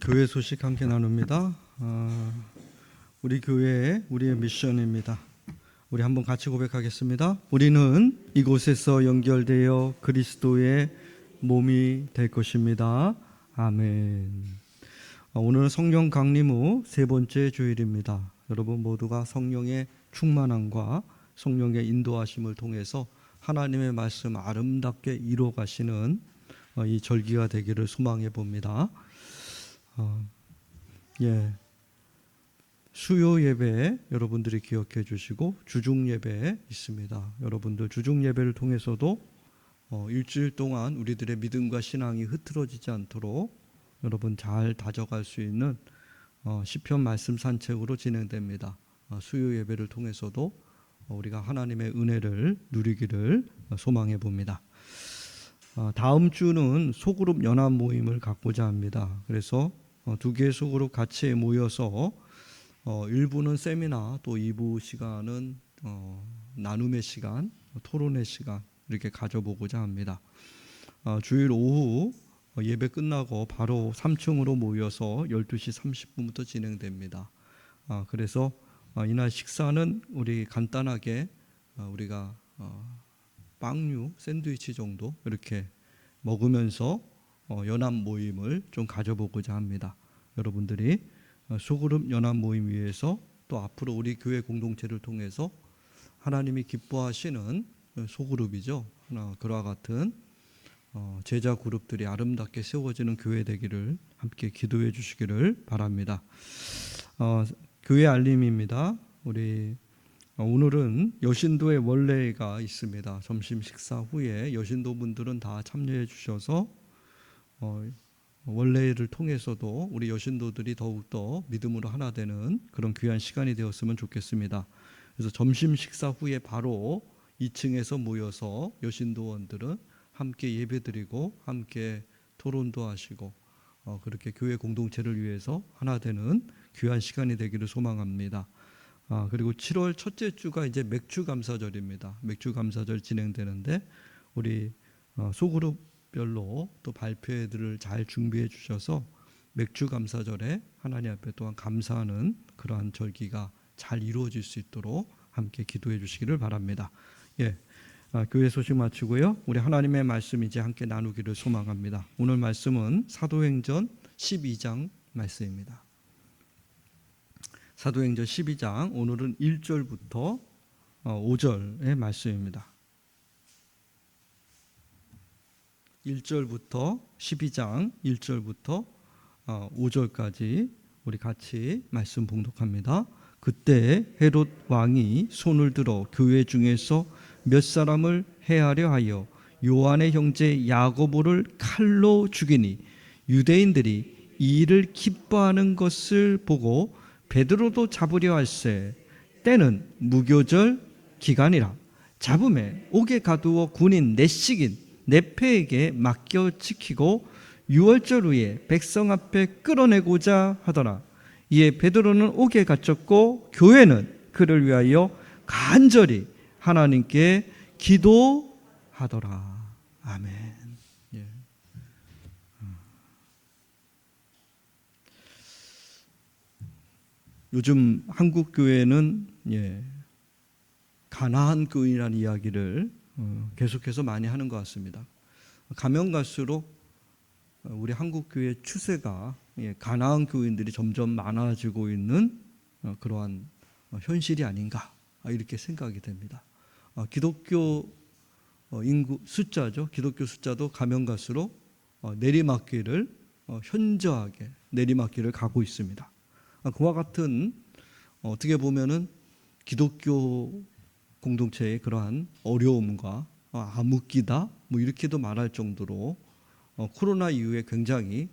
교회 소식 함께 나눕니다. 우리 교회의 우리의 미션입니다. 우리 한번 같이 고백하겠습니다. 우리는 이곳에서 연결되어 그리스도의 몸이 될 것입니다. 아멘. 오늘은 성령 강림 후 세 번째 주일입니다. 여러분 모두가 성령의 충만함과 성령의 인도하심을 통해서 하나님의 말씀 아름답게 이루어가시는 이 절기가 되기를 소망해 봅니다. 수요 예배 여러분들이 기억해 주시고 주중 예배 있습니다. 여러분들 주중 예배를 통해서도 일주일 동안 우리들의 믿음과 신앙이 흐트러지지 않도록 여러분 잘 다져갈 수 있는 시편 말씀 산책으로 진행됩니다. 수요 예배를 통해서도 우리가 하나님의 은혜를 누리기를 소망해 봅니다. 다음 주는 소그룹 연합 모임을 갖고자 합니다. 그래서 두 개의 소그룹 같이 모여서 1부는 세미나, 또 2부 시간은 나눔의 시간, 토론의 시간 이렇게 가져보고자 합니다. 주일 오후 예배 끝나고 바로 3층으로 모여서 12시 30분부터 진행됩니다. 그래서 이날 식사는 우리 간단하게 우리가 빵류, 샌드위치 정도 이렇게 먹으면서 연합 모임을 좀 가져보고자 합니다. 여러분들이 소그룹 연합 모임 위해서 또 앞으로 우리 교회 공동체를 통해서 하나님이 기뻐하시는 소그룹이죠. 그와 같은 제자 그룹들이 아름답게 세워지는 교회 되기를 함께 기도해 주시기를 바랍니다. 교회 알림입니다. 우리 오늘은 여신도의 원례가 있습니다. 점심 식사 후에 여신도 분들은 다 참여해 주셔서 원례를 통해서도 우리 여신도들이 더욱더 믿음으로 하나 되는 그런 귀한 시간이 되었으면 좋겠습니다. 그래서 점심 식사 후에 바로 2층에서 모여서 여신도원들은 함께 예배드리고 함께 토론도 하시고 그렇게 교회 공동체를 위해서 하나 되는 귀한 시간이 되기를 소망합니다. 그리고 7월 첫째 주가 이제 맥주 감사절입니다. 맥주 감사절 진행되는데 우리 소그룹별로 또 발표회들을 잘 준비해 주셔서 맥주 감사절에 하나님 앞에 또한 감사하는 그러한 절기가 잘 이루어질 수 있도록 함께 기도해 주시기를 바랍니다. 교회 소식 마치고요. 우리 하나님의 말씀 이제 함께 나누기를 소망합니다. 오늘 말씀은 사도행전 12장 말씀입니다. 사도행전 12장 오늘은 1절부터 5절의 말씀입니다. 1절부터 12장 1절부터 5절까지 우리 같이 말씀 봉독합니다. 그때 헤롯 왕이 손을 들어 교회 중에서 몇 사람을 해하려 하여 요한의 형제 야고보를 칼로 죽이니 유대인들이 이 일을 기뻐하는 것을 보고 베드로도 잡으려 할세. 때는 무교절 기간이라. 잡음에 옥에 가두어 군인 넷씩인 네페에게 맡겨 지키고 6월절 후에 백성 앞에 끌어내고자 하더라. 이에 베드로는 옥에 갇혔고 교회는 그를 위하여 간절히 하나님께 기도하더라. 아멘. 요즘 한국 교회는 가나안 교인이라는 이야기를 계속해서 많이 하는 것 같습니다. 가면 갈수록 우리 한국 교회의 추세가 가나안 교인들이 점점 많아지고 있는 그러한 현실이 아닌가 이렇게 생각이 됩니다. 기독교 인구 숫자죠. 기독교 숫자도 가면 갈수록 내리막길을 현저하게 내리막길을 가고 있습니다. 그와 같은 어떻게 보면은 기독교 공동체의 그러한 어려움과 암흑기다 뭐 이렇게도 말할 정도로 코로나 이후에 굉장히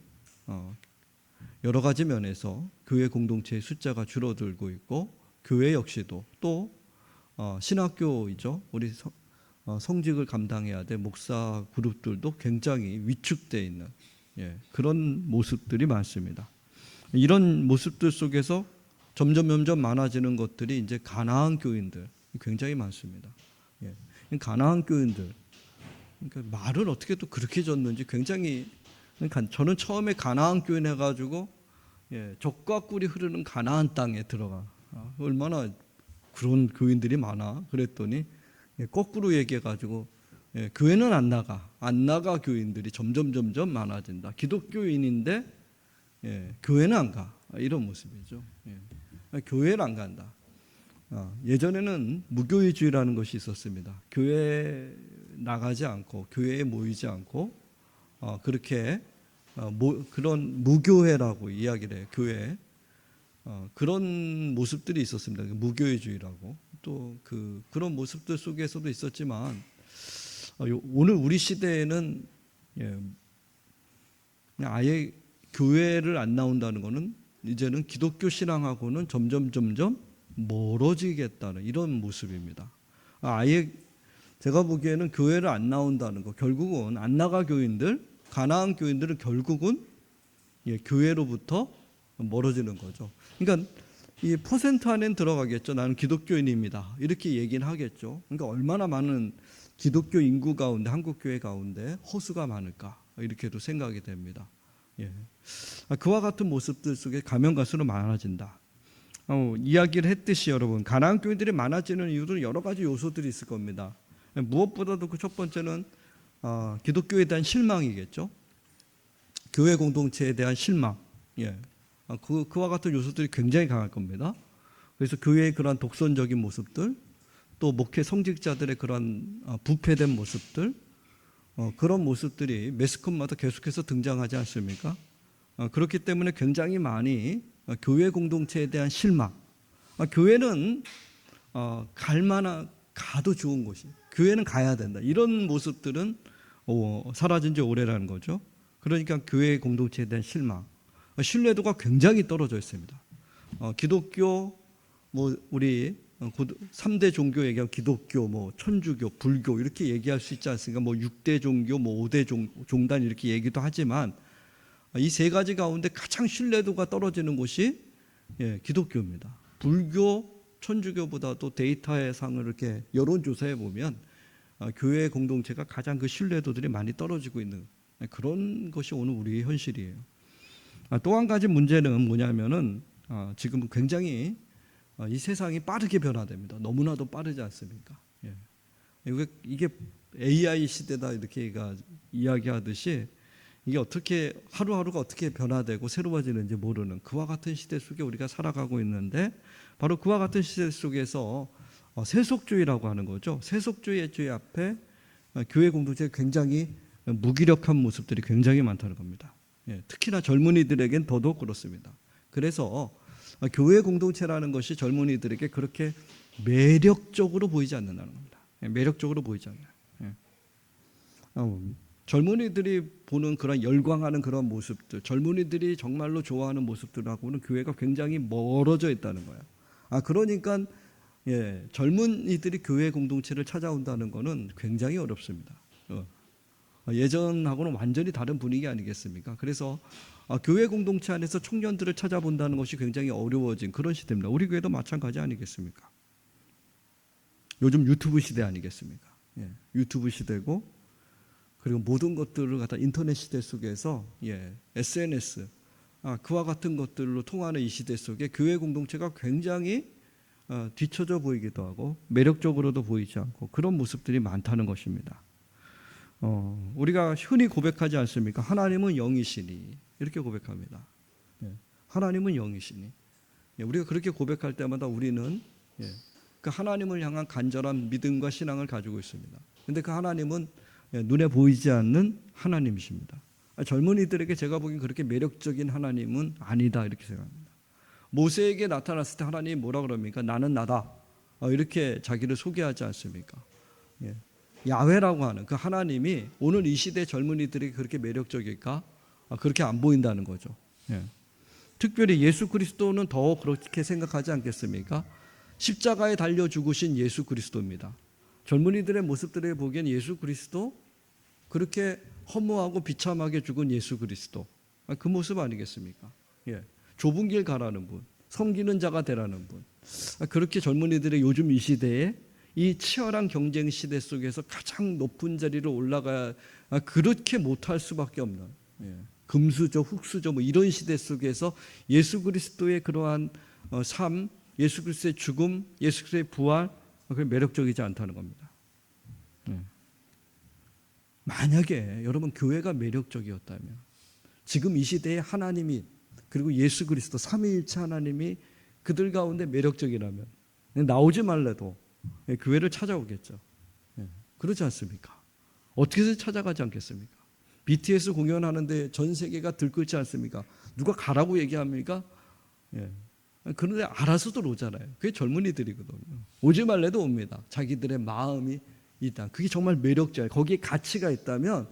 여러 가지 면에서 교회 공동체의 숫자가 줄어들고 있고 교회 역시도 또 신학교이죠. 우리 성직을 감당해야 될 목사 그룹들도 굉장히 위축되어 있는 그런 모습들이 많습니다. 이런 모습들 속에서 점점 많아지는 것들이 이제 가나안 교인들 굉장히 많습니다. 가나안 교인들 그러니까 말을 어떻게 또 그렇게 졌는지 굉장히 저는 처음에 가나안 교인 해가지고 젖과 꿀이 흐르는 가나안 땅에 들어가. 얼마나 그런 교인들이 많아. 그랬더니 거꾸로 얘기해가지고 교회는 안 나가 교인들이 점점 많아진다. 기독교인인데 교회는 안 가. 이런 모습이죠. 교회를 안 간다. 예전에는 무교회주의라는 것이 있었습니다. 교회 나가지 않고 교회에 모이지 않고 그렇게 그런 무교회라고 이야기를 해요. 교회 그런 모습들이 있었습니다. 무교회주의라고. 또 그런 모습들 속에서도 있었지만 오늘 우리 시대에는 그냥 아예 교회를 안 나온다는 것은 이제는 기독교 신앙하고는 점점 멀어지겠다는 이런 모습입니다. 아예 제가 보기에는 교회를 안 나온다는 거, 결국은 안 나가 교인들, 가나안 교인들은 결국은 교회로부터 멀어지는 거죠. 그러니까 이 퍼센트 안엔 들어가겠죠. 나는 기독교인입니다. 이렇게 얘기는 하겠죠. 그러니까 얼마나 많은 기독교 인구 가운데, 한국 교회 가운데 허수가 많을까 이렇게도 생각이 됩니다. 그와 같은 모습들 속에 가면 갈수록 많아진다. 이야기를 했듯이 여러분, 가나안 교인들이 많아지는 이유는 여러 가지 요소들이 있을 겁니다. 무엇보다도 그 첫 번째는 기독교에 대한 실망이겠죠. 교회 공동체에 대한 실망. 그와 같은 요소들이 굉장히 강할 겁니다. 그래서 교회의 그러한 독선적인 모습들, 또 목회 성직자들의 그러한 부패된 모습들, 그런 모습들이 매스컴마다 계속해서 등장하지 않습니까? 그렇기 때문에 굉장히 많이 교회 공동체에 대한 실망. 교회는 가도 좋은 곳이. 교회는 가야 된다. 이런 모습들은 사라진 지 오래라는 거죠. 그러니까 교회 공동체에 대한 실망. 신뢰도가 굉장히 떨어져 있습니다. 기독교, 우리 3대 종교 얘기하면 기독교, 천주교, 불교 이렇게 얘기할 수 있지 않습니까? 6대 종교, 5대 종단 이렇게 얘기도 하지만 이 세 가지 가운데 가장 신뢰도가 떨어지는 곳이 기독교입니다. 불교, 천주교보다도 데이터의 상을 이렇게 여론조사해 보면 교회 공동체가 가장 그 신뢰도들이 많이 떨어지고 있는 그런 것이 오늘 우리의 현실이에요. 또 한 가지 문제는 뭐냐면은 지금 굉장히 이 세상이 빠르게 변화됩니다. 너무나도 빠르지 않습니까? 이게 AI 시대다 이렇게 이야기하듯이 이게 어떻게 하루하루가 어떻게 변화되고 새로워지는지 모르는 그와 같은 시대 속에 우리가 살아가고 있는데 바로 그와 같은 시대 속에서 세속주의라고 하는 거죠. 세속주의의 주의 앞에 교회 공동체가 굉장히 무기력한 모습들이 굉장히 많다는 겁니다. 특히나 젊은이들에겐 더더욱 그렇습니다. 그래서 교회 공동체라는 것이 젊은이들에게 그렇게 매력적으로 보이지 않는다는 겁니다. 매력적으로 보이지 않나요? 젊은이들이 보는 그런 열광하는 그런 모습들, 젊은이들이 정말로 좋아하는 모습들하고는 교회가 굉장히 멀어져 있다는 거예요. 그러니까 젊은이들이 교회 공동체를 찾아온다는 것은 굉장히 어렵습니다. 예전하고는 완전히 다른 분위기 아니겠습니까? 그래서 교회 공동체 안에서 청년들을 찾아본다는 것이 굉장히 어려워진 그런 시대입니다. 우리 교회도 마찬가지 아니겠습니까? 요즘 유튜브 시대 아니겠습니까? 유튜브 시대고 그리고 모든 것들을 갖다 인터넷 시대 속에서 SNS 그와 같은 것들로 통하는 이 시대 속에 교회 공동체가 굉장히 뒤처져 보이기도 하고 매력적으로도 보이지 않고 그런 모습들이 많다는 것입니다. 우리가 흔히 고백하지 않습니까? 하나님은 영이시니 이렇게 고백합니다. 하나님은 영이시니 우리가 그렇게 고백할 때마다 우리는 그 하나님을 향한 간절한 믿음과 신앙을 가지고 있습니다. 그런데 그 하나님은 눈에 보이지 않는 하나님이십니다. 젊은이들에게 제가 보기엔 그렇게 매력적인 하나님은 아니다 이렇게 생각합니다. 모세에게 나타났을 때 하나님이 뭐라 그럽니까? 나는 나다 이렇게 자기를 소개하지 않습니까? 야훼라고 하는 그 하나님이 오늘 이 시대 젊은이들에게 그렇게 매력적일까? 그렇게 안 보인다는 거죠. 특별히 예수 그리스도는 더 그렇게 생각하지 않겠습니까? 십자가에 달려 죽으신 예수 그리스도입니다. 젊은이들의 모습들에 보기엔 예수 그리스도 그렇게 허무하고 비참하게 죽은 예수 그리스도 그 모습 아니겠습니까? 좁은 길 가라는 분, 섬기는 자가 되라는 분. 그렇게 젊은이들의 요즘 이 시대에 이 치열한 경쟁 시대 속에서 가장 높은 자리로 올라가야 그렇게 못할 수밖에 없는 금수저, 흙수저 뭐 이런 시대 속에서 예수 그리스도의 그러한 삶, 예수 그리스도의 죽음, 예수 그리스도의 부활, 그게 매력적이지 않다는 겁니다. 만약에 여러분 교회가 매력적이었다면 지금 이 시대에 하나님이 그리고 예수 그리스도 삼위일체 하나님이 그들 가운데 매력적이라면 나오지 말래도 교회를 찾아오겠죠. 그렇지 않습니까? 어떻게 해서 찾아가지 않겠습니까? BTS 공연하는데 전 세계가 들끓지 않습니까? 누가 가라고 얘기합니까? 그런데 알아서도 오잖아요. 그게 젊은이들이거든요. 오지 말래도 옵니다. 자기들의 마음이 있다. 그게 정말 매력적이에요. 거기에 가치가 있다면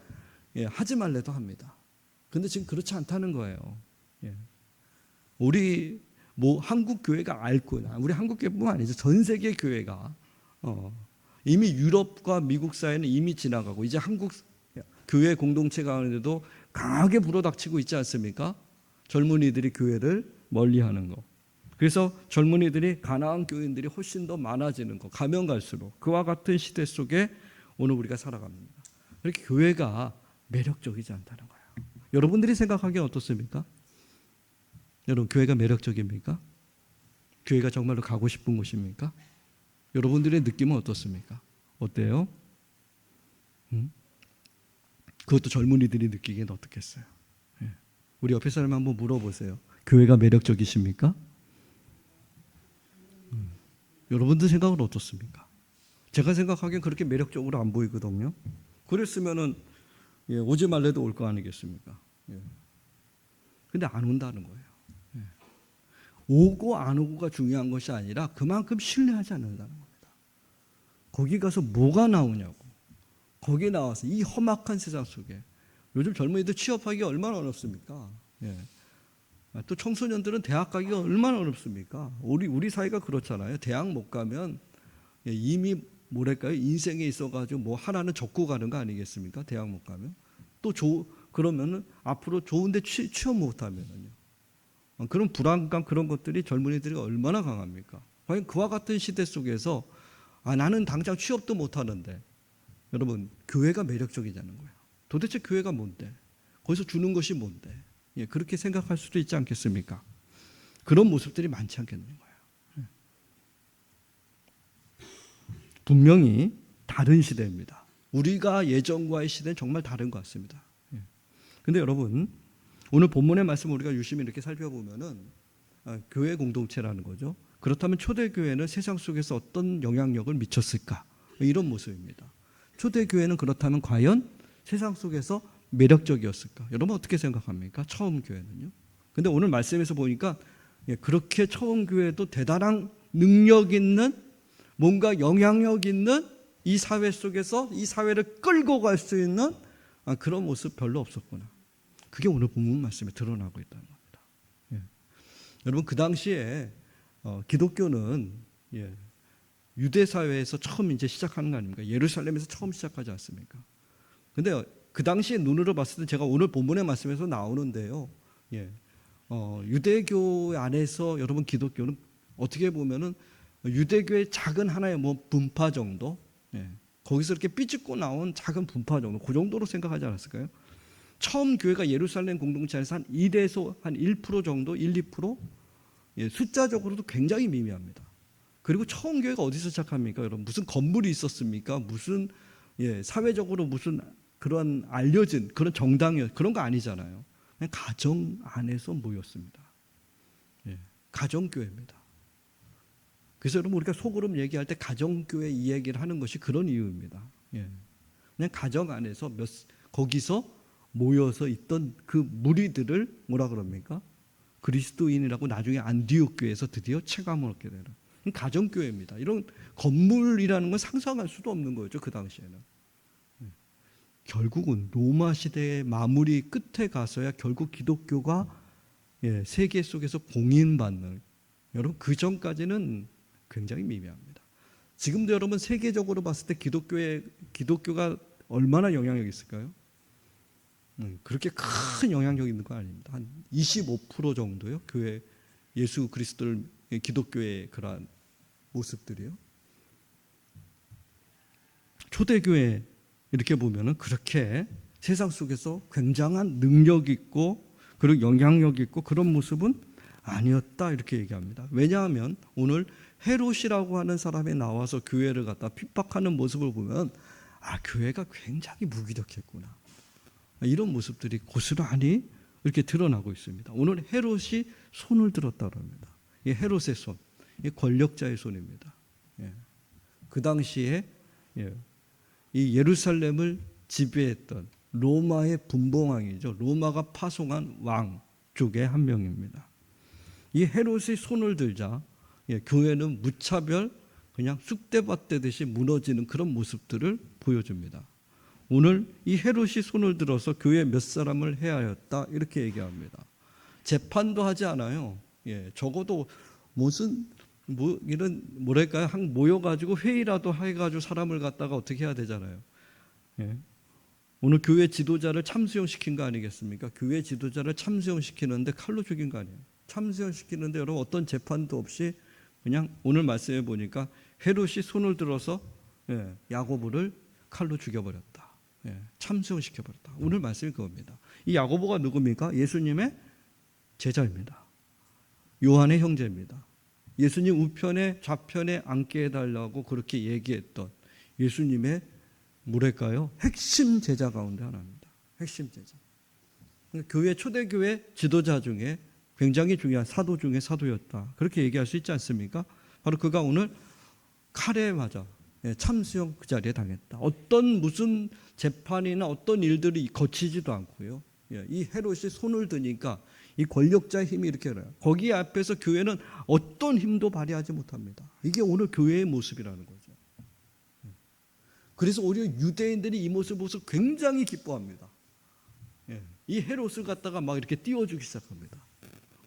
하지 말래도 합니다. 그런데 지금 그렇지 않다는 거예요. 우리 한국 교회가 알구나. 우리 한국 교회뿐만 아니죠. 전 세계 교회가 이미 유럽과 미국 사회는 이미 지나가고 이제 한국 교회 공동체 가운데도 강하게 불어닥치고 있지 않습니까? 젊은이들이 교회를 멀리하는 거. 그래서 젊은이들이 가나안 교인들이 훨씬 더 많아지는 거. 가면 갈수록 그와 같은 시대 속에 오늘 우리가 살아갑니다. 그렇게 교회가 매력적이지 않다는 거예요. 여러분들이 생각하기엔 어떻습니까? 여러분 교회가 매력적입니까? 교회가 정말로 가고 싶은 곳입니까? 여러분들의 느낌은 어떻습니까? 어때요? 그것도 젊은이들이 느끼기엔 어떻겠어요? 우리 옆에 사람 한번 물어보세요. 교회가 매력적이십니까? 여러분들 생각은 어떻습니까? 제가 생각하기엔 그렇게 매력적으로 안 보이거든요. 그랬으면은 오지 말래도 올 거 아니겠습니까? 근데 안 온다는 거예요. 오고 안 오고가 중요한 것이 아니라 그만큼 신뢰하지 않는다는 겁니다. 거기 가서 뭐가 나오냐고. 거기에 나와서 이 험악한 세상 속에 요즘 젊은이들 취업하기 얼마나 어렵습니까? 또 청소년들은 대학 가기가 얼마나 어렵습니까? 우리 사회가 그렇잖아요. 대학 못 가면 이미 뭐랄까요? 인생에 있어가지고 뭐 하나는 접고 가는 거 아니겠습니까? 대학 못 가면 또 그러면은 앞으로 좋은데 취업 못하면은요. 그런 불안감 그런 것들이 젊은이들이 얼마나 강합니까? 과연 그와 같은 시대 속에서 나는 당장 취업도 못하는데 여러분 교회가 매력적이냐는 거예요. 도대체 교회가 뭔데? 거기서 주는 것이 뭔데? 그렇게 생각할 수도 있지 않겠습니까? 그런 모습들이 많지 않겠는 거예요. 분명히 다른 시대입니다. 우리가 예전과의 시대는 정말 다른 것 같습니다. 그런데 여러분 오늘 본문의 말씀을 우리가 유심히 이렇게 살펴보면은 교회 공동체라는 거죠. 그렇다면 초대교회는 세상 속에서 어떤 영향력을 미쳤을까? 이런 모습입니다. 초대교회는 그렇다면 과연 세상 속에서 매력적이었을까? 여러분 어떻게 생각합니까? 처음 교회는요. 근데 오늘 말씀에서 보니까 그렇게 처음 교회도 대단한 능력 있는 뭔가 영향력 있는 이 사회 속에서 이 사회를 끌고 갈 수 있는 그런 모습 별로 없었구나. 그게 오늘 본문 말씀에 드러나고 있다는 겁니다. 여러분 그 당시에 기독교는 유대 사회에서 처음 이제 시작하는 거 아닙니까? 예루살렘에서 처음 시작하지 않습니까? 근데 그 당시에 눈으로 봤을 때 제가 오늘 본문의 말씀에서 나오는데요. 유대교 안에서 여러분 기독교는 어떻게 보면은 유대교의 작은 하나의 분파 정도, 거기서 이렇게 삐집고 나온 작은 분파 정도, 그 정도로 생각하지 않았을까요? 처음 교회가 예루살렘 공동체 안에서 한 1에서 한 1% 정도, 1, 2%? 숫자적으로도 굉장히 미미합니다. 그리고 처음 교회가 어디서 시작합니까? 여러분 무슨 건물이 있었습니까? 무슨 사회적으로 무슨 그런 알려진 그런 정당이었 그런 거 아니잖아요. 그냥 가정 안에서 모였습니다. 가정교회입니다. 그래서 여러분 우리가 속으로 얘기할 때 가정교회 이 얘기를 하는 것이 그런 이유입니다. 그냥 가정 안에서 거기서 모여서 있던 그 무리들을 뭐라 그럽니까? 그리스도인이라고 나중에 안디옥 교회에서 드디어 체감을 얻게 되는 가정교회입니다. 이런 건물이라는 건 상상할 수도 없는 거죠. 그 당시에는. 결국은 로마 시대의 마무리 끝에 가서야 결국 기독교가 세계 속에서 공인받는, 여러분 그 전까지는 굉장히 미미합니다. 지금도 여러분 세계적으로 봤을 때 기독교가 얼마나 영향력이 있을까요? 그렇게 큰 영향력이 있는 건 아닙니다. 한 25% 정도요. 교회 예수 그리스도를 기독교의 그러한 모습들이요. 초대교회 이렇게 보면은 그렇게 세상 속에서 굉장한 능력 있고 그리고 영향력 있고 그런 모습은 아니었다 이렇게 얘기합니다. 왜냐하면 오늘 헤롯이라고 하는 사람이 나와서 교회를 갖다 핍박하는 모습을 보면 교회가 굉장히 무기력했구나, 이런 모습들이 고스란히 이렇게 드러나고 있습니다. 오늘 헤롯이 손을 들었다고 합니다. 이 헤롯의 손, 이 권력자의 손입니다. 그 당시에 이 예루살렘을 지배했던 로마의 분봉왕이죠. 로마가 파송한 왕 쪽의 한 명입니다. 이 헤롯이 손을 들자 교회는 무차별 그냥 쑥대밭대듯이 무너지는 그런 모습들을 보여줍니다. 오늘 이 헤롯이 손을 들어서 교회 몇 사람을 해하였다 이렇게 얘기합니다. 재판도 하지 않아요. 적어도 무슨 이런 뭐랄까요, 모여가지고 회의라도 해가지고 사람을 갖다가 어떻게 해야 되잖아요. 오늘 교회 지도자를 참수형시킨 거 아니겠습니까? 교회 지도자를 참수형시키는데 칼로 죽인 거 아니에요. 참수형시키는데 여러분 어떤 재판도 없이 그냥 오늘 말씀해 보니까 헤롯이 손을 들어서 야고보를 칼로 죽여버렸다. 참수형시켜버렸다. 오늘 말씀이 그겁니다. 이 야고보가 누굽니까? 예수님의 제자입니다. 요한의 형제입니다. 예수님 우편에 좌편에 앉게 해달라고 그렇게 얘기했던 예수님의 뭐랄까요? 핵심 제자 가운데 하나입니다. 핵심 제자. 교회 초대교회 지도자 중에 굉장히 중요한 사도 중에 사도였다. 그렇게 얘기할 수 있지 않습니까? 바로 그가 오늘 칼에 맞아 참수형 그 자리에 당했다. 어떤 무슨 재판이나 어떤 일들이 거치지도 않고요. 이 헤롯이 손을 드니까 이 권력자의 힘이 이렇게 나요. 거기 앞에서 교회는 어떤 힘도 발휘하지 못합니다. 이게 오늘 교회의 모습이라는 거죠. 그래서 오히려 유대인들이 이 모습을 보면서 굉장히 기뻐합니다. 이 헤롯을 갖다가 막 이렇게 띄워주기 시작합니다.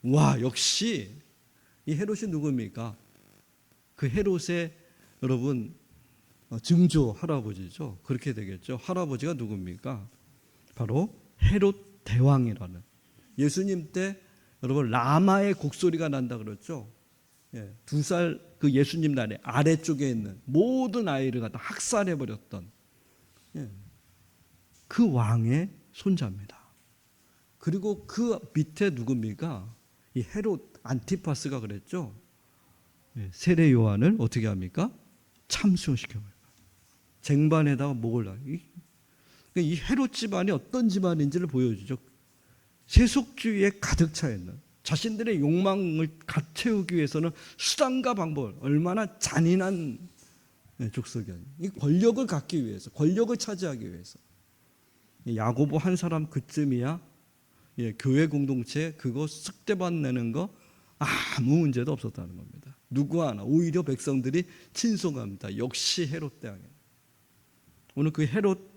와, 역시 이 헤롯이 누굽니까? 그 헤롯의 여러분 증조 할아버지죠. 그렇게 되겠죠. 할아버지가 누굽니까? 바로 헤롯 대왕이라는, 예수님 때 여러분 라마의 곡소리가 난다 그랬죠. 2살 그 예수님 나라의 아래쪽에 있는 모든 아이를 갖다 학살해 버렸던 그 왕의 손자입니다. 그리고 그 밑에 누굽니까? 이 헤롯 안티파스가 그랬죠. 세례 요한을 어떻게 합니까? 참수시켜버려요. 쟁반에다가 목을 놔요. 이 헤롯 집안이 어떤 집안인지를 보여주죠. 세속주의에 가득 차 있는, 자신들의 욕망을 갓 채우기 위해서는 수단과 방법을, 얼마나 잔인한 족속이었냐. 이 권력을 갖기 위해서, 권력을 차지하기 위해서. 야고보 한 사람 그쯤이야 교회 공동체 그거 쓱대밭 내는 거 아무 문제도 없었다는 겁니다. 누구 하나, 오히려 백성들이 친송합니다. 역시 헤롯 대왕이에요. 오늘 그 헤롯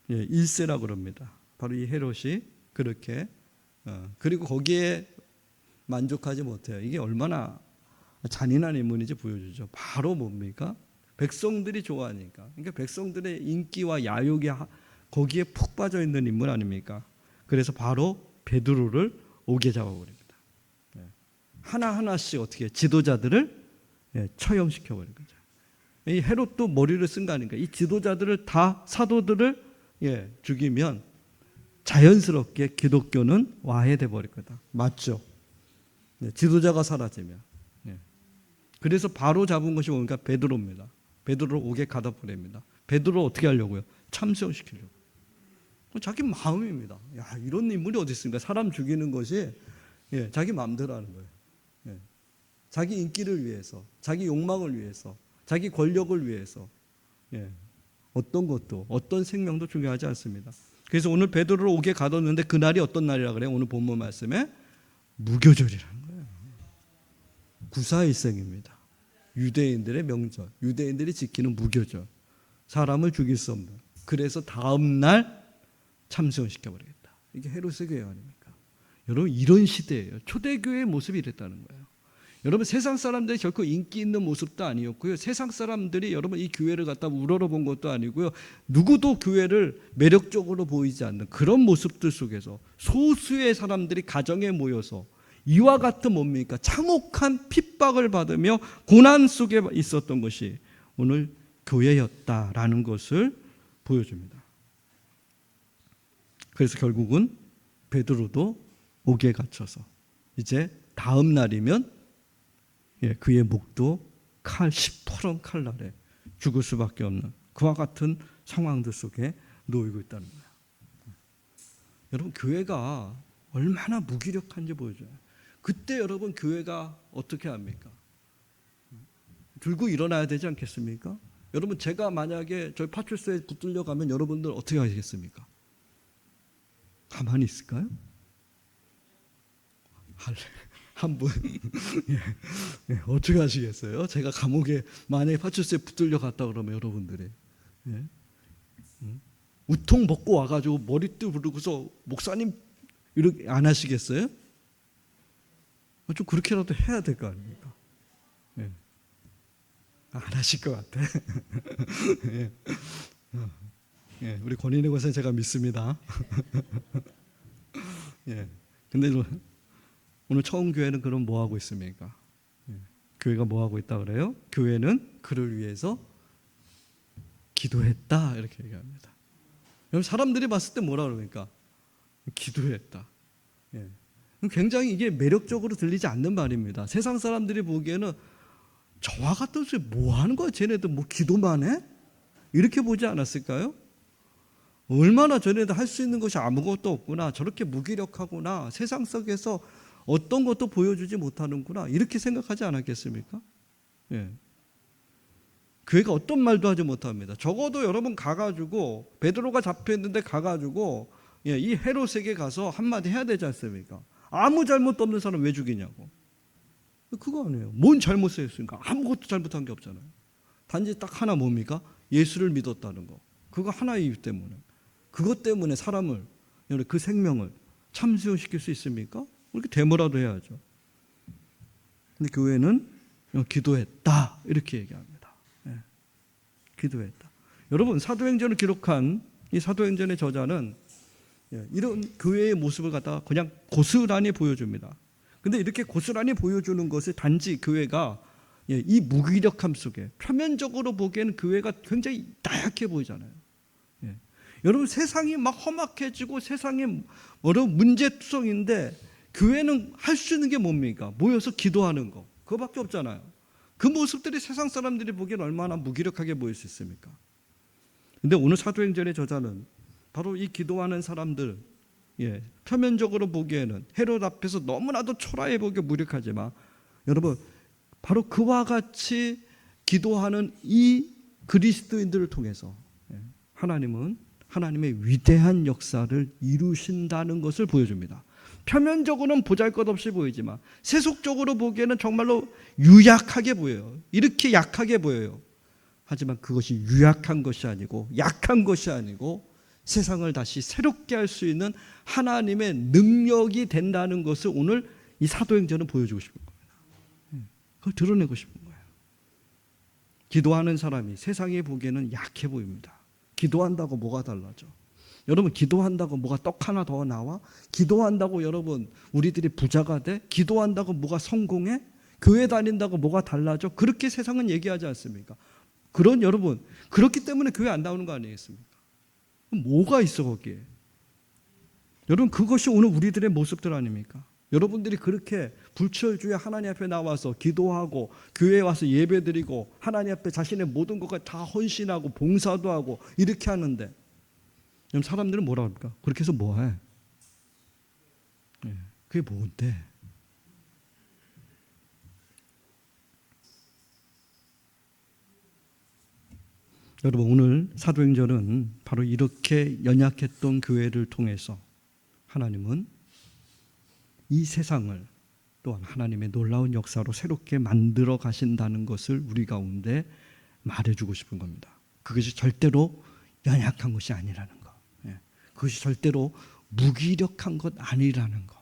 1세라고 그럽니다. 바로 이 헤롯이 그렇게 그리고 거기에 만족하지 못해요. 이게 얼마나 잔인한 인물인지 보여주죠. 바로 뭡니까? 백성들이 좋아하니까. 그러니까 백성들의 인기와 야욕이 거기에 푹 빠져 있는 인물 아닙니까? 그래서 바로 베드로를 옥에 잡아버립니다. 하나하나씩 어떻게 지도자들을 처형시켜버린 거죠. 이 헤롯도 머리를 쓴 거 아닌가? 이 지도자들을 다, 사도들을 죽이면 자연스럽게 기독교는 와해돼 버릴 거다. 맞죠? 지도자가 사라지면. 그래서 바로 잡은 것이 뭡니까? 베드로입니다. 베드로를 옥에 가둬 버립니다. 베드로 어떻게 하려고요? 참수시키려고. 자기 마음입니다. 야, 이런 인물이 어디 있습니까? 사람 죽이는 것이 자기 마음대로 하는 거예요. 자기 인기를 위해서, 자기 욕망을 위해서, 자기 권력을 위해서 어떤 것도, 어떤 생명도 중요하지 않습니다. 그래서 오늘 베드로를 옥에 가뒀는데 그날이 어떤 날이라 그래요? 오늘 본문 말씀에 무교절이라는 거예요. 구사일생입니다. 유대인들의 명절, 유대인들이 지키는 무교절, 사람을 죽일 수 없는. 그래서 다음 날 참수시켜버리겠다. 이게 헤롯의 교회 아닙니까? 여러분, 이런 시대예요. 초대교회의 모습이 이랬다는 거예요. 여러분, 세상 사람들이 결코 인기 있는 모습도 아니었고요. 세상 사람들이 여러분 이 교회를 갖다 우러러본 것도 아니고요. 누구도 교회를 매력적으로 보이지 않는 그런 모습들 속에서 소수의 사람들이 가정에 모여서 이와 같은 뭡니까? 참혹한 핍박을 받으며 고난 속에 있었던 것이 오늘 교회였다라는 것을 보여줍니다. 그래서 결국은 베드로도 옥에 갇혀서 이제 다음 날이면 그의 목도 시퍼런 칼날에 죽을 수밖에 없는 그와 같은 상황들 속에 놓이고 있다는 거예요. 여러분, 교회가 얼마나 무기력한지 보여줘요. 그때 여러분, 교회가 어떻게 합니까? 들고 일어나야 되지 않겠습니까? 여러분, 제가 만약에 저희 파출소에 붙들려 가면 여러분들 어떻게 하시겠습니까? 가만히 있을까요? 한 분 어떻게 하시겠어요? 제가 감옥에 만약에 파출소에 붙들려 갔다 그러면 여러분들이 우통 벗고 와가지고 머리띠 부르고서 목사님 이렇게 안 하시겠어요? 좀 그렇게라도 해야 될 거 아닙니까? 안 하실 것 같아. 우리 권인의 것은 제가 믿습니다. 근데 오늘 처음 교회는 그럼 뭐 하고 있습니까? 교회가 뭐 하고 있다 그래요? 교회는 그를 위해서 기도했다 이렇게 얘기합니다. 여러분, 사람들이 봤을 때 뭐라 그러니까 기도했다. 굉장히 이게 매력적으로 들리지 않는 말입니다. 세상 사람들이 보기에는 저와 같은 소리 뭐 하는 거야? 쟤네들 뭐 기도만 해? 이렇게 보지 않았을까요? 얼마나 쟤네들 할 수 있는 것이 아무것도 없구나. 저렇게 무기력하구나. 세상 속에서 어떤 것도 보여주지 못하는구나. 이렇게 생각하지 않았겠습니까? 교회가 어떤 말도 하지 못합니다. 적어도 여러분 가가지고 베드로가 잡혀있는데 가가지고 이 헤롯에게 가서 한마디 해야 되지 않습니까? 아무 잘못도 없는 사람 왜 죽이냐고. 그거 아니에요. 뭔 잘못을 했습니까? 아무것도 잘못한 게 없잖아요. 단지 딱 하나 뭡니까? 예수를 믿었다는 거. 그거 하나의 이유 때문에. 그것 때문에 사람을, 그 생명을 참수시킬 수 있습니까? 이렇게 데모라도 해야죠. 근데 교회는 기도했다 이렇게 얘기합니다. 기도했다. 여러분, 사도행전을 기록한 이 사도행전의 저자는 이런 교회의 모습을 갖다가 그냥 고스란히 보여줍니다. 근데 이렇게 고스란히 보여주는 것을 단지 교회가 이 무기력함 속에 표면적으로 보기에는 교회가 굉장히 나약해 보이잖아요. 여러분, 세상이 막 험악해지고 세상에 여러 문제투성인데 교회는 할 수 있는 게 뭡니까? 모여서 기도하는 거. 그거밖에 없잖아요. 그 모습들이 세상 사람들이 보기엔 얼마나 무기력하게 보일 수 있습니까? 근데 오늘 사도행전의 저자는 바로 이 기도하는 사람들, 표면적으로 보기에는 헤롯 앞에서 너무나도 초라해 보기 무력하지만 여러분, 바로 그와 같이 기도하는 이 그리스도인들을 통해서 하나님은 하나님의 위대한 역사를 이루신다는 것을 보여줍니다. 표면적으로는 보잘것없이 보이지만 세속적으로 보기에는 정말로 유약하게 보여요. 이렇게 약하게 보여요. 하지만 그것이 유약한 것이 아니고 약한 것이 아니고 세상을 다시 새롭게 할 수 있는 하나님의 능력이 된다는 것을 오늘 이 사도행전은 보여주고 싶은 겁니다. 그걸 드러내고 싶은 거예요. 기도하는 사람이 세상에 보기에는 약해 보입니다. 기도한다고 뭐가 달라져? 여러분, 기도한다고 뭐가 떡 하나 더 나와? 기도한다고 여러분 우리들이 부자가 돼? 기도한다고 뭐가 성공해? 교회 다닌다고 뭐가 달라져? 그렇게 세상은 얘기하지 않습니까? 그런 여러분, 그렇기 때문에 교회 안 나오는 거 아니겠습니까? 뭐가 있어 거기에? 여러분, 그것이 오늘 우리들의 모습들 아닙니까? 여러분들이 그렇게 불철주야 하나님 앞에 나와서 기도하고 교회에 와서 예배드리고 하나님 앞에 자신의 모든 것을 다 헌신하고 봉사도 하고 이렇게 하는데 사람들은 뭐라 합니까? 그렇게 해서 뭐해? 그게 뭔데? 여러분, 오늘 사도행전은 바로 이렇게 연약했던 교회를 통해서 하나님은 이 세상을 또한 하나님의 놀라운 역사로 새롭게 만들어 가신다는 것을 우리 가운데 말해주고 싶은 겁니다. 그것이 절대로 연약한 것이 아니라는 것, 그것이 절대로 무기력한 것 아니라는 것,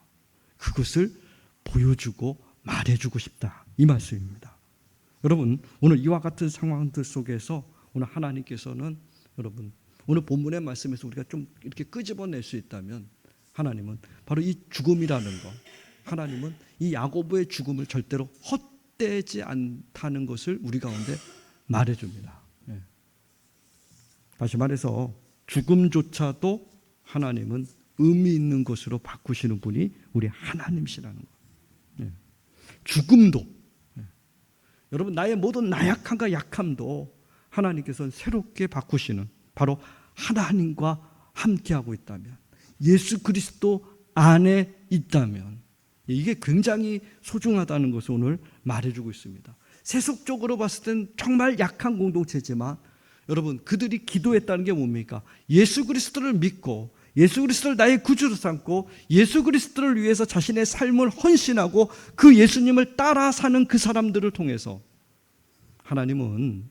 그것을 보여주고 말해주고 싶다, 이 말씀입니다. 여러분, 오늘 이와 같은 상황들 속에서 오늘 하나님께서는 여러분 오늘 본문의 말씀에서 우리가 좀 이렇게 끄집어낼 수 있다면 하나님은 바로 이 죽음이라는 것, 하나님은 이 야고보의 죽음을 절대로 헛되지 않다는 것을 우리 가운데 말해줍니다. 다시 말해서 죽음조차도 하나님은 의미 있는 것으로 바꾸시는 분이 우리 하나님이시라는 거예요. 죽음도, 여러분 나의 모든 나약함과 약함도 하나님께서는 새롭게 바꾸시는, 바로 하나님과 함께하고 있다면, 예수 그리스도 안에 있다면, 이게 굉장히 소중하다는 것을 오늘 말해주고 있습니다. 세속적으로 봤을 땐 정말 약한 공동체지만 여러분, 그들이 기도했다는 게 뭡니까? 예수 그리스도를 믿고 예수 그리스도를 나의 구주로 삼고 예수 그리스도를 위해서 자신의 삶을 헌신하고 그 예수님을 따라 사는 그 사람들을 통해서 하나님은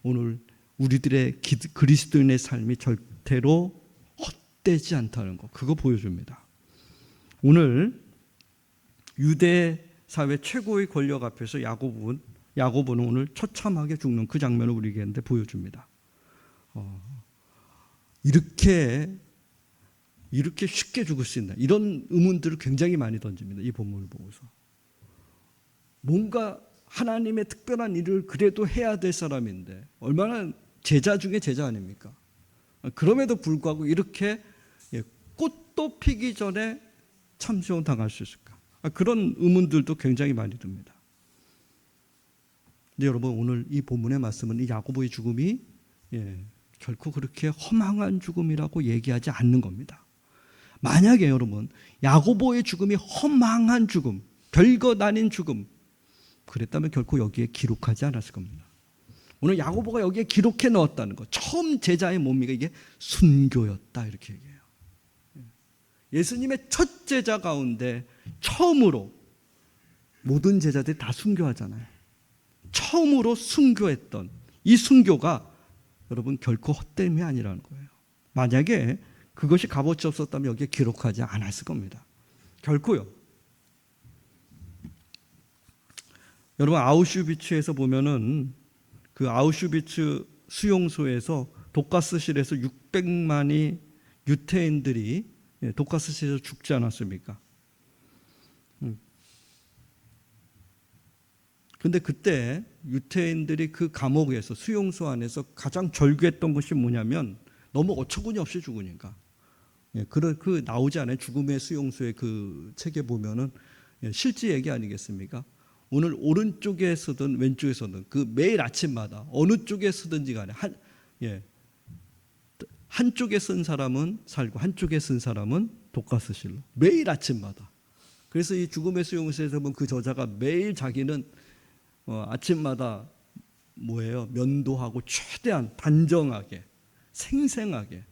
오늘 우리들의 그리스도인의 삶이 절대로 헛되지 않다는 것, 그거 보여줍니다. 오늘 유대 사회 최고의 권력 앞에서 야고보는 오늘 처참하게 죽는 그 장면을 우리에게 보여줍니다. 이렇게 쉽게 죽을 수 있나, 이런 의문들을 굉장히 많이 던집니다. 이 본문을 보고서 뭔가 하나님의 특별한 일을 그래도 해야 될 사람인데, 얼마나 제자 중에 제자 아닙니까? 그럼에도 불구하고 이렇게 꽃도 피기 전에 참수당할 수 있을까? 그런 의문들도 굉장히 많이 듭니다. 근데 여러분, 오늘 이 본문의 말씀은 이 야고보의 죽음이 결코 그렇게 허망한 죽음이라고 얘기하지 않는 겁니다. 만약에 여러분 야고보의 죽음이 허망한 죽음, 별것 아닌 죽음 그랬다면 결코 여기에 기록하지 않았을 겁니다. 오늘 야고보가 여기에 기록해 넣었다는 것, 처음 제자의 몸이가 이게 순교였다, 이렇게 얘기해요. 예수님의 첫 제자 가운데 처음으로, 모든 제자들이 다 순교하잖아요. 처음으로 순교했던 이 순교가 여러분 결코 헛됨이 아니라는 거예요. 만약에 그것이 값어치 없었다면 여기에 기록하지 않았을 겁니다. 결코요. 여러분 아우슈비츠에서 보면은 그 아우슈비츠 수용소에서 독가스실에서 600만이 유태인들이 독가스실에서 죽지 않았습니까? 근데 그때 유태인들이 그 감옥에서, 수용소 안에서 가장 절규했던 것이 뭐냐면 너무 어처구니 없이 죽으니까. 그 나오지 않아요. 죽음의 수용소의 그 책에 보면은 실제 얘기 아니겠습니까? 오늘 오른쪽에 서든 왼쪽에 서든 그 매일 아침마다 어느 쪽에 서든지 간에 한쪽에 쓴 사람은 살고 한쪽에 쓴 사람은 독가스실로, 매일 아침마다. 그래서 이 죽음의 수용소에서 보면 그 저자가 매일 자기는 아침마다 면도하고 최대한 단정하게, 생생하게,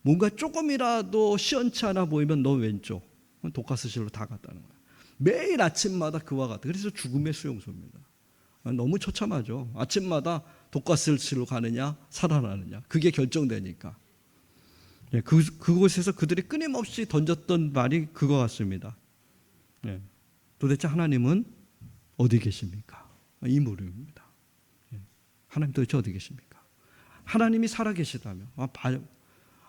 뭔가 조금이라도 시원치 않아 보이면 너 왼쪽, 독가스실로 다 갔다는 거예요. 매일 아침마다 그와 같아. 그래서 죽음의 수용소입니다. 너무 처참하죠. 아침마다 독가스실로 가느냐 살아나느냐, 그게 결정되니까. 그곳에서 그들이 끊임없이 던졌던 말이 그거 같습니다. 도대체 하나님은 어디 계십니까? 이 물음입니다. 하나님 도대체 어디 계십니까? 하나님이 살아계시다면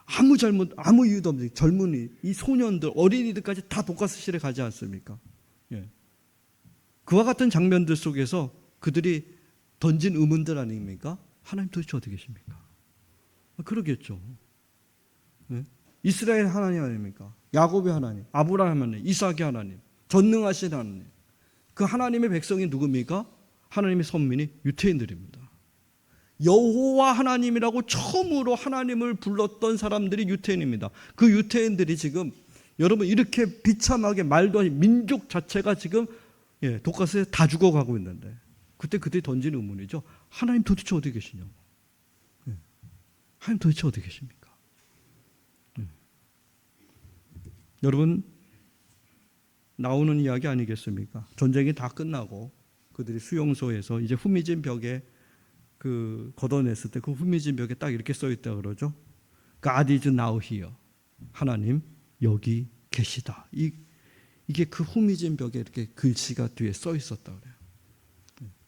아무 이유도 없는 젊은이, 이 소년들, 어린이들까지 다 독가스실에 가지 않습니까? 그와 같은 장면들 속에서 그들이 던진 의문들 아닙니까? 하나님 도대체 어디 계십니까? 그러겠죠. 이스라엘 하나님 아닙니까? 야곱의 하나님, 아브라함 하나님, 이삭의 하나님, 전능하신 하나님. 그 하나님의 백성이 누굽니까? 하나님의 선민이 유태인들입니다. 여호와 하나님이라고 처음으로 하나님을 불렀던 사람들이 유태인입니다. 그 유태인들이 지금 여러분 이렇게 비참하게, 말도 아닌 민족 자체가 지금 독가스에 다 죽어가고 있는데, 그때 그들이 던진 의문이죠. 하나님 도대체 어디 계시냐고. 하나님 도대체 어디 계십니까? 여러분, 나오는 이야기 아니겠습니까? 전쟁이 다 끝나고 그들이 수용소에서 이제 후미진 벽에 걷어냈을 때 그 후미진 벽에 딱 이렇게 써 있다 그러죠. God is now here. 하나님 여기 계시다. 이게 그 후미진 벽에 이렇게 글씨가 뒤에 써 있었다 그래요.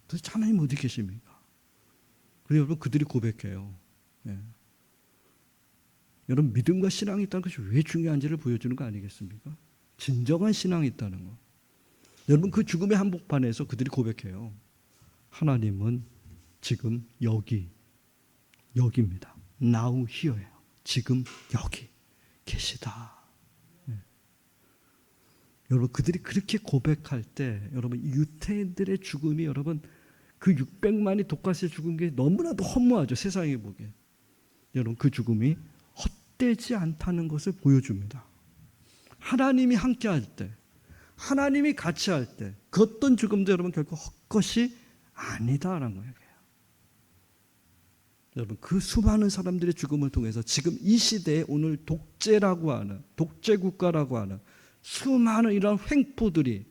도대체 하나님 어디 계십니까? 그리고 여러분 그들이 고백해요. 여러분 믿음과 신앙이 있다는 것이 왜 중요한지를 보여주는 거 아니겠습니까? 진정한 신앙이 있다는 거. 여러분 그 죽음의 한복판에서 그들이 고백해요. 하나님은 지금 여기입니다. Now here예요. 지금 여기 계시다. 여러분 그들이 그렇게 고백할 때 여러분 유대인들의 죽음이 여러분 그 600만이 독가스에 죽은 게 너무나도 허무하죠. 세상에 보기에. 여러분 그 죽음이 헛되지 않다는 것을 보여줍니다. 하나님이 함께할 때, 하나님이 같이 할 때 그 어떤 죽음도 여러분 결코 헛것이 아니다라는 거예요. 여러분 그 수많은 사람들의 죽음을 통해서 지금 이 시대에 오늘 독재라고 하는, 독재 국가라고 하는 수많은 이런 횡포들이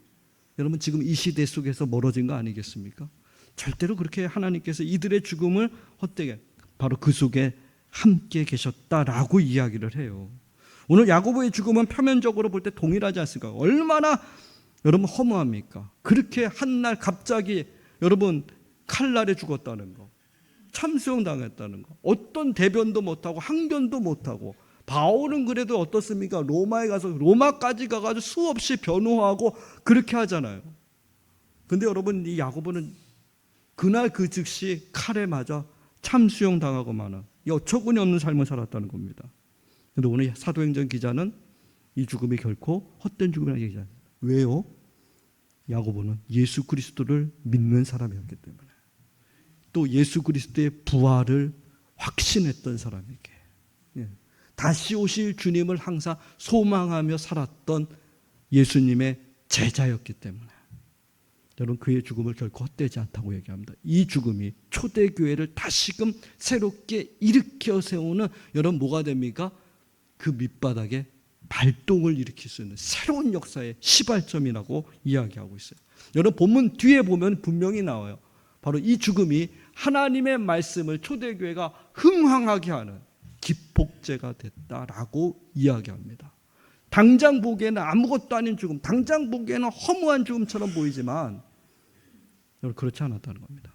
여러분 지금 이 시대 속에서 멀어진 거 아니겠습니까? 절대로 그렇게 하나님께서 이들의 죽음을 헛되게, 바로 그 속에 함께 계셨다라고 이야기를 해요. 오늘 야고보의 죽음은 표면적으로 볼 때 동일하지 않습니까? 얼마나 여러분 허무합니까? 그렇게 한날 갑자기 여러분 칼날에 죽었다는 거, 참수형 당했다는 거, 어떤 대변도 못하고 항변도 못하고. 바울은 그래도 어떻습니까? 로마에 가서 로마까지 가가지고 수없이 변호하고 그렇게 하잖아요. 근데 여러분 이 야고보는 그날 그 즉시 칼에 맞아 참수형 당하고 마는 이 어처구니 없는 삶을 살았다는 겁니다. 근데 오늘 사도행전 기자는 이 죽음이 결코 헛된 죽음이라고 얘기합니다. 왜요? 야고보는 예수 그리스도를 믿는 사람이었기 때문에, 또 예수 그리스도의 부활을 확신했던 사람에게, 다시 오실 주님을 항상 소망하며 살았던 예수님의 제자였기 때문에 여러분 그의 죽음을 결코 헛되지 않다고 얘기합니다. 이 죽음이 초대교회를 다시금 새롭게 일으켜 세우는 여러분 뭐가 됩니까? 그 밑바닥에 발동을 일으킬 수 있는 새로운 역사의 시발점이라고 이야기하고 있어요. 여러분 본문 뒤에 보면 분명히 나와요. 바로 이 죽음이 하나님의 말씀을 초대교회가 흥황하게 하는 기폭제가 됐다라고 이야기합니다. 당장 보기에는 아무것도 아닌 죽음, 당장 보기에는 허무한 죽음처럼 보이지만 여러분 그렇지 않았다는 겁니다.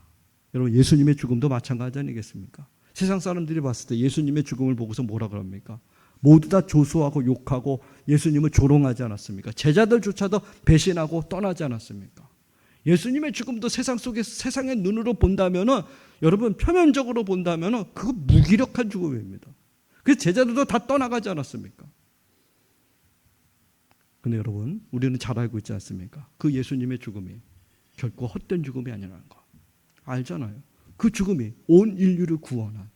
여러분 예수님의 죽음도 마찬가지 아니겠습니까? 세상 사람들이 봤을 때 예수님의 죽음을 보고서 뭐라 그럽니까? 모두 다 조소하고 욕하고 예수님을 조롱하지 않았습니까? 제자들조차도 배신하고 떠나지 않았습니까? 예수님의 죽음도 세상 속에서 세상의 눈으로 본다면은 여러분 표면적으로 본다면은 그거 무기력한 죽음입니다. 그래서 제자들도 다 떠나가지 않았습니까? 근데 여러분 우리는 잘 알고 있지 않습니까? 그 예수님의 죽음이 결코 헛된 죽음이 아니라는 거 알잖아요. 그 죽음이 온 인류를 구원한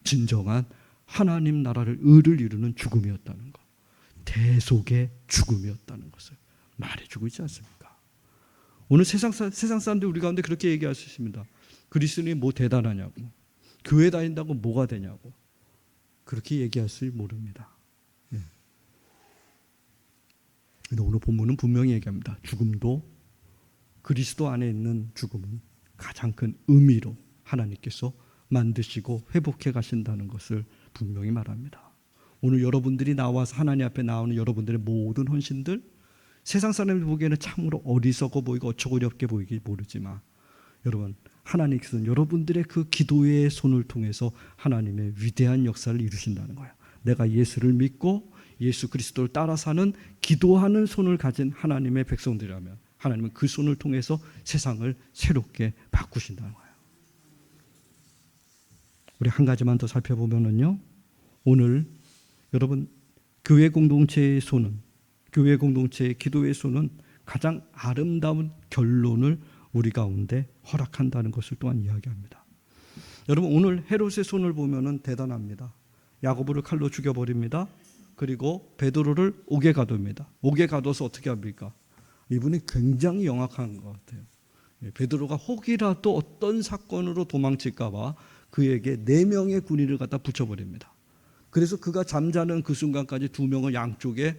진정한 하나님 나라를 의를 이루는 죽음이었다는 것, 대속의 죽음이었다는 것을 말해주고 있지 않습니까? 오늘 세상 사람들이 우리 가운데 그렇게 얘기할 수 있습니다. 그리스도인이 뭐 대단하냐고, 교회 다닌다고 뭐가 되냐고 그렇게 얘기할 줄 모릅니다. 근데 오늘 본문은 분명히 얘기합니다. 죽음도 그리스도 안에 있는 죽음은 가장 큰 의미로 하나님께서 만드시고 회복해 가신다는 것을 분명히 말합니다. 오늘 여러분들이 나와서 하나님 앞에 나오는 여러분들의 모든 헌신들, 세상 사람이 보기에는 참으로 어리석어 보이고 어처구니 없게 보이기 모르지만 여러분 하나님께서는 여러분들의 그 기도의 손을 통해서 하나님의 위대한 역사를 이루신다는 거예요. 내가 예수를 믿고 예수 그리스도를 따라 사는 기도하는 손을 가진 하나님의 백성들이라면 하나님은 그 손을 통해서 세상을 새롭게 바꾸신다는 거예요. 우리 한 가지만 더 살펴보면은요, 오늘 여러분 교회 공동체의 손은, 교회 공동체의 기도의 손은 가장 아름다운 결론을 우리 가운데 허락한다는 것을 또한 이야기합니다. 여러분 오늘 헤롯의 손을 보면은 대단합니다. 야고보를 칼로 죽여버립니다. 그리고 베드로를 옥에 가둡니다. 옥에 가둬서 어떻게 합니까? 이분이 굉장히 영악한 것 같아요. 베드로가 혹이라도 어떤 사건으로 도망칠까 봐 그에게 4명의 군인을 갖다 붙여버립니다. 그래서 그가 잠자는 그 순간까지 2명을 양쪽에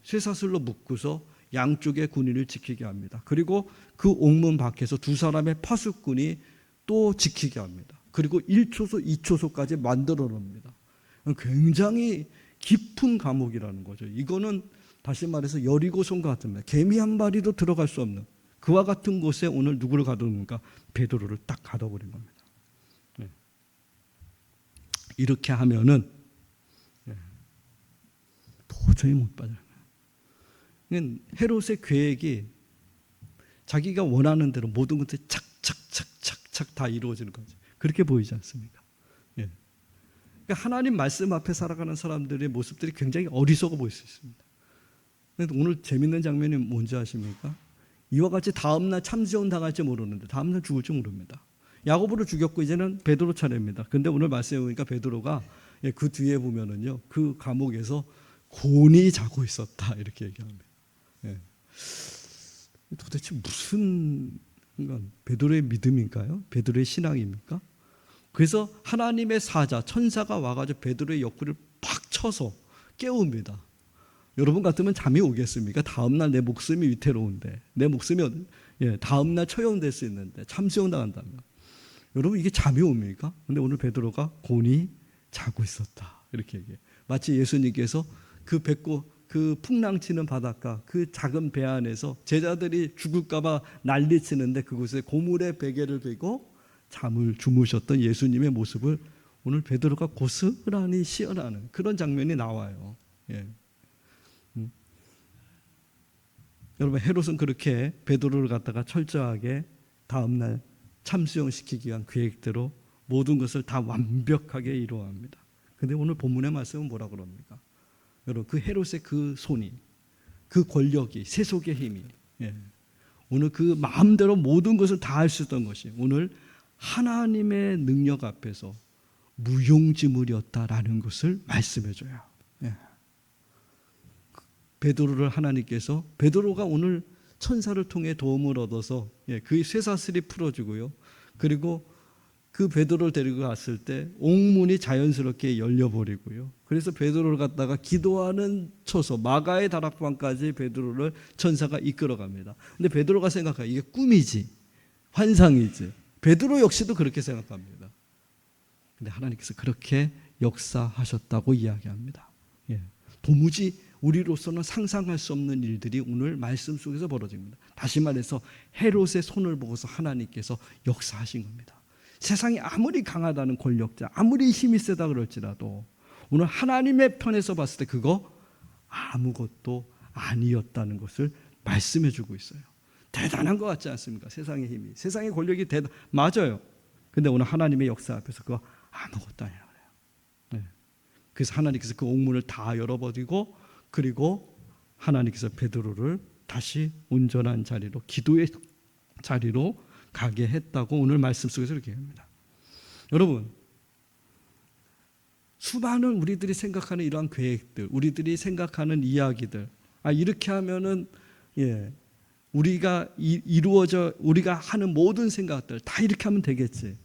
쇠사슬로 묶고서 양쪽의 군인을 지키게 합니다. 그리고 그 옥문 밖에서 2사람의 파수꾼이 또 지키게 합니다. 그리고 1초소, 2초소까지 만들어 놓습니다. 굉장히 깊은 감옥이라는 거죠. 이거는 다시 말해서 여리고성 같은, 개미 한 마리도 들어갈 수 없는 그와 같은 곳에 오늘 누구를 가두는가? 베드로를 딱 가둬버린 겁니다. 이렇게 하면은 도저히 못 빠져요. 헤롯의 계획이 자기가 원하는 대로 모든 것들이 착착착착착 다 이루어지는 거죠. 그렇게 보이지 않습니까? 그러니까 하나님 말씀 앞에 살아가는 사람들의 모습들이 굉장히 어리석어 보일 수 있습니다. 오늘 재밌는 장면이 뭔지 아십니까? 이와 같이 다음날 참수형 당할지 모르는데 다음날 죽을지 모릅니다. 야고보를 죽였고 이제는 베드로 차례입니다. 근데 오늘 말씀해 보니까 베드로가 그 뒤에 보면은요, 그 감옥에서 곤히 자고 있었다 이렇게 얘기합니다. 도대체 무슨 베드로의 믿음인가요? 베드로의 신앙입니까? 그래서 하나님의 사자, 천사가 와가지고 베드로의 옆구리를 팍 쳐서 깨웁니다. 여러분 같으면 잠이 오겠습니까? 다음날 내 목숨이 위태로운데, 내 목숨이 다음날 처형될 수 있는데 참수형 당한다면 여러분 이게 잠이 옵니까? 근데 오늘 베드로가 곤히 자고 있었다 이렇게 얘기해요. 마치 예수님께서 그 풍랑치는 바닷가 그 작은 배 안에서 제자들이 죽을까 봐 난리치는데 그곳에 고물의 베개를 베고 잠을 주무셨던 예수님의 모습을 오늘 베드로가 고스란히 시연하는 그런 장면이 나와요. 여러분 헤롯은 그렇게 베드로를 갖다가 철저하게 다음날 참수형시키기 위한 계획대로 모든 것을 다 완벽하게 이루어합니다. 그런데 오늘 본문의 말씀은 뭐라 그럽니까? 여러분 그 헤롯의 그 손이, 그 권력이, 세속의 힘이 오늘 그 마음대로 모든 것을 다 할 수 있던 것이 오늘 하나님의 능력 앞에서 무용지물이었다라는 것을 말씀해 줘요. 베드로를 하나님께서 베드로가 오늘 천사를 통해 도움을 얻어서 그 쇠사슬이 풀어주고요. 그리고 그 베드로를 데리고 갔을 때 옥문이 자연스럽게 열려버리고요. 그래서 베드로를 갖다가 기도하는 처소 마가의 다락방까지 베드로를 천사가 이끌어갑니다. 근데 베드로가 생각해요. 이게 꿈이지 환상이지. 베드로 역시도 그렇게 생각합니다. 근데 하나님께서 그렇게 역사하셨다고 이야기합니다. 도무지 우리로서는 상상할 수 없는 일들이 오늘 말씀 속에서 벌어집니다. 다시 말해서 헤롯의 손을 보고서 하나님께서 역사하신 겁니다. 세상이 아무리 강하다는 권력자, 아무리 힘이 세다 그럴지라도 오늘 하나님의 편에서 봤을 때 그거 아무것도 아니었다는 것을 말씀해 주고 있어요. 대단한 것 같지 않습니까? 세상의 힘이, 세상의 권력이 맞아요. 근데 오늘 하나님의 역사 앞에서 그거 아무것도 아니라고 그래요. 그래서 하나님께서 그 옥문을 다 열어버리고 그리고 하나님께서 베드로를 다시 온전한 자리로, 기도의 자리로 가게 했다고 오늘 말씀 속에서 이렇게 합니다. 여러분, 수많은 우리들이 생각하는 이러한 계획들, 우리들이 생각하는 이야기들, 이렇게 하면은 우리가 우리가 하는 모든 생각들 다 이렇게 하면 되겠지.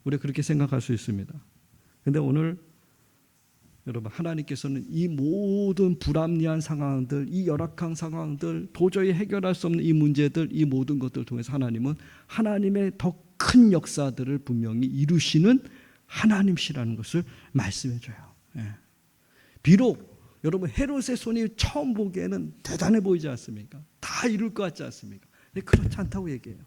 우리가 그렇게 생각할 수 있습니다. 그런데 오늘 여러분 하나님께서는 이 모든 불합리한 상황들, 이 열악한 상황들, 도저히 해결할 수 없는 이 문제들, 이 모든 것들을 통해서 하나님은 하나님의 더 큰 역사들을 분명히 이루시는 하나님이시라는 것을 말씀해 줘요. 비록 여러분 헤롯의 손이 처음 보기에는 대단해 보이지 않습니까? 다 이룰 것 같지 않습니까? 근데 그렇지 않다고 얘기해요.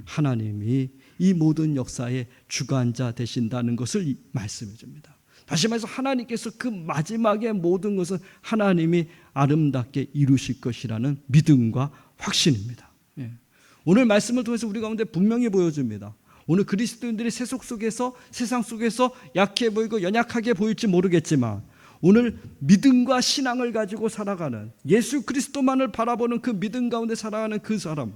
하나님이 이 모든 역사의 주관자 되신다는 것을 말씀해 줍니다. 다시 말해서 하나님께서 그 마지막의 모든 것은 하나님이 아름답게 이루실 것이라는 믿음과 확신입니다. 오늘 말씀을 통해서 우리 가운데 분명히 보여줍니다. 오늘 그리스도인들이 세상 속에서 약해 보이고 연약하게 보일지 모르겠지만 오늘 믿음과 신앙을 가지고 살아가는, 예수 그리스도만을 바라보는 그 믿음 가운데 살아가는 그 사람,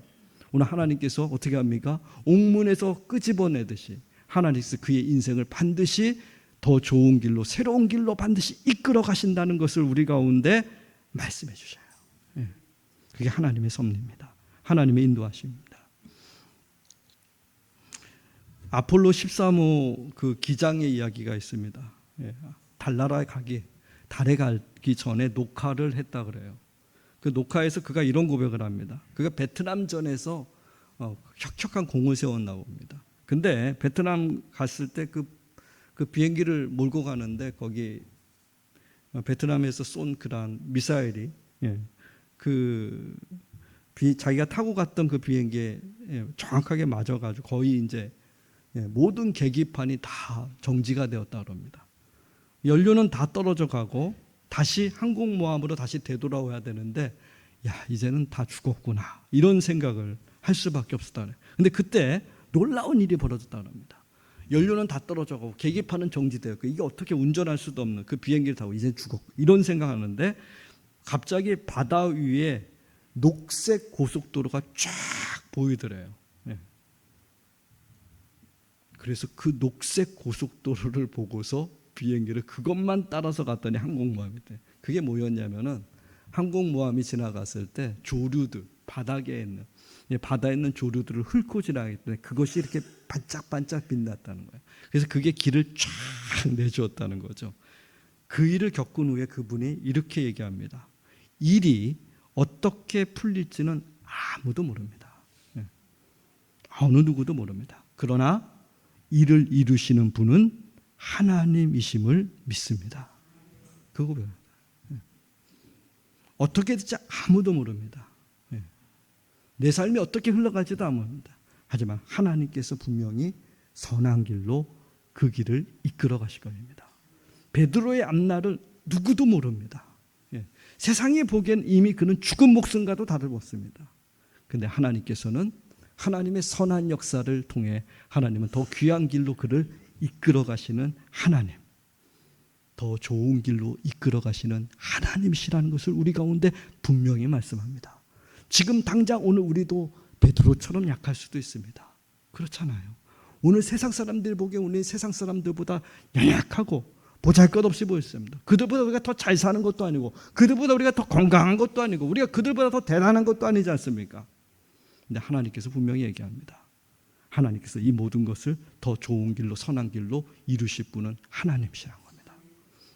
오늘 하나님께서 어떻게 합니까? 옥문에서 끄집어내듯이 하나님께서 그의 인생을 반드시 더 좋은 길로, 새로운 길로 반드시 이끌어 가신다는 것을 우리 가운데 말씀해 주셔요. 그게 하나님의 섭리입니다. 하나님의 인도하심입니다. 아폴로 13호 그 기장의 이야기가 있습니다. 달나라에 달에 가기 전에 녹화를 했다 그래요. 그 녹화에서 그가 이런 고백을 합니다. 그가 베트남전에서 혁혁한 공을 세웠나 봅니다. 근데 베트남 갔을 때 그 비행기를 몰고 가는데 거기 베트남에서 쏜 그런 미사일이 자기가 타고 갔던 그 비행기에 정확하게 맞아가지고 거의 이제 모든 계기판이 다 정지가 되었다고 합니다. 연료는 다 떨어져 가고 다시 항공모함으로 다시 되돌아와야 되는데 이제는 다 죽었구나 이런 생각을 할 수밖에 없었다. 그런데 그때 놀라운 일이 벌어졌다고 합니다. 연료는 다 떨어져 가고 계기판은 정지되었고 이게 어떻게 운전할 수도 없는 그 비행기를 타고 이제 죽었고 이런 생각하는데 갑자기 바다 위에 녹색 고속도로가 쫙 보이더래요. 예. 그래서 그 녹색 고속도로를 보고서 비행기를 그것만 따라서 갔더니 항공모함이 돼. 그게 뭐였냐면은 항공모함이 지나갔을 때 조류들, 바닥에 있는, 바다에 있는 조류들을 훑고 지나가기 때문에 그것이 이렇게 반짝반짝 빛났다는 거예요. 그래서 그게 길을 쫙 내주었다는 거죠. 그 일을 겪은 후에 그분이 이렇게 얘기합니다. 일이 어떻게 풀릴지는 아무도 모릅니다. 어느 누구도 모릅니다. 그러나 일을 이루시는 분은 하나님이심을 믿습니다. 그거 배워요. 어떻게 될지 아무도 모릅니다. 내 삶이 어떻게 흘러갈지도 아무도. 하지만 하나님께서 분명히 선한 길로 그 길을 이끌어 가실 겁니다. 베드로의 앞날을 누구도 모릅니다. 세상이 보기엔 이미 그는 죽은 목숨과도 다름없습니다. 그런데 하나님께서는 하나님의 선한 역사를 통해 하나님은 더 귀한 길로 그를 이끌어 가시는 하나님, 더 좋은 길로 이끌어 가시는 하나님이시라는 것을 우리 가운데 분명히 말씀합니다. 지금 당장 오늘 우리도 베드로처럼 약할 수도 있습니다. 그렇잖아요. 오늘 세상 사람들 보기에 우리 세상 사람들보다 연약하고 보잘것없이 보였습니다. 그들보다 우리가 더 잘 사는 것도 아니고 그들보다 우리가 더 건강한 것도 아니고 우리가 그들보다 더 대단한 것도 아니지 않습니까? 근데 하나님께서 분명히 얘기합니다. 하나님께서 이 모든 것을 더 좋은 길로 선한 길로 이루실 분은 하나님이시라는 겁니다.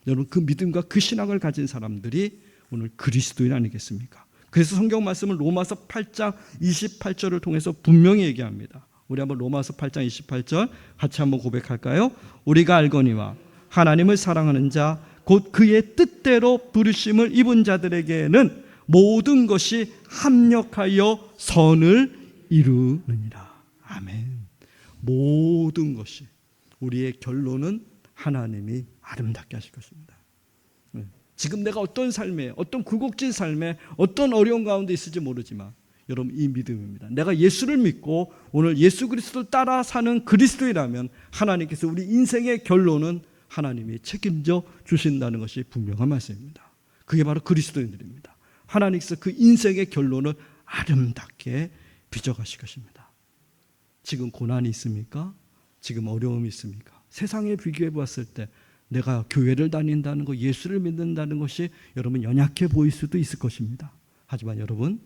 여러분 그 믿음과 그 신앙을 가진 사람들이 오늘 그리스도인 아니겠습니까? 그래서 성경 말씀은 로마서 8장 28절을 통해서 분명히 얘기합니다. 우리 한번 로마서 8장 28절 같이 한번 고백할까요? 우리가 알거니와 하나님을 사랑하는 자 곧 그의 뜻대로 부르심을 입은 자들에게는 모든 것이 합력하여 선을 이루느니라. 아멘. 모든 것이, 우리의 결론은 하나님이 아름답게 하실 것입니다. 지금 내가 어떤 삶에, 어떤 굴곡진 삶에, 어떤 어려운 가운데 있을지 모르지만 여러분 이 믿음입니다. 내가 예수를 믿고 오늘 예수 그리스도를 따라 사는 그리스도이라면 하나님께서 우리 인생의 결론은 하나님이 책임져 주신다는 것이 분명한 말씀입니다. 그게 바로 그리스도인들입니다. 하나님께서 그 인생의 결론을 아름답게 빚어가실 것입니다. 지금 고난이 있습니까? 지금 어려움이 있습니까? 세상에 비교해 보았을 때 내가 교회를 다닌다는 것, 예수를 믿는다는 것이 여러분 연약해 보일 수도 있을 것입니다. 하지만 여러분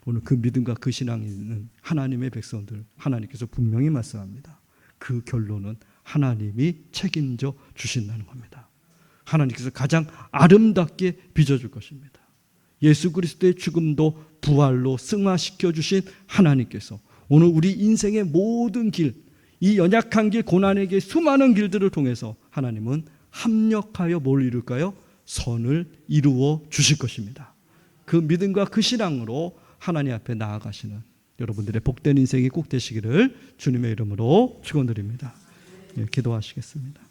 오늘 그 믿음과 그 신앙이 있는 하나님의 백성들, 하나님께서 분명히 말씀합니다. 그 결론은 하나님이 책임져 주신다는 겁니다. 하나님께서 가장 아름답게 빚어줄 것입니다. 예수 그리스도의 죽음도 부활로 승화시켜 주신 하나님께서 오늘 우리 인생의 모든 길, 이 연약한 길, 고난의 길, 수많은 길들을 통해서 하나님은 합력하여 뭘 이룰까요? 선을 이루어 주실 것입니다. 그 믿음과 그 신앙으로 하나님 앞에 나아가시는 여러분들의 복된 인생이 꼭 되시기를 주님의 이름으로 축원드립니다. 기도하시겠습니다.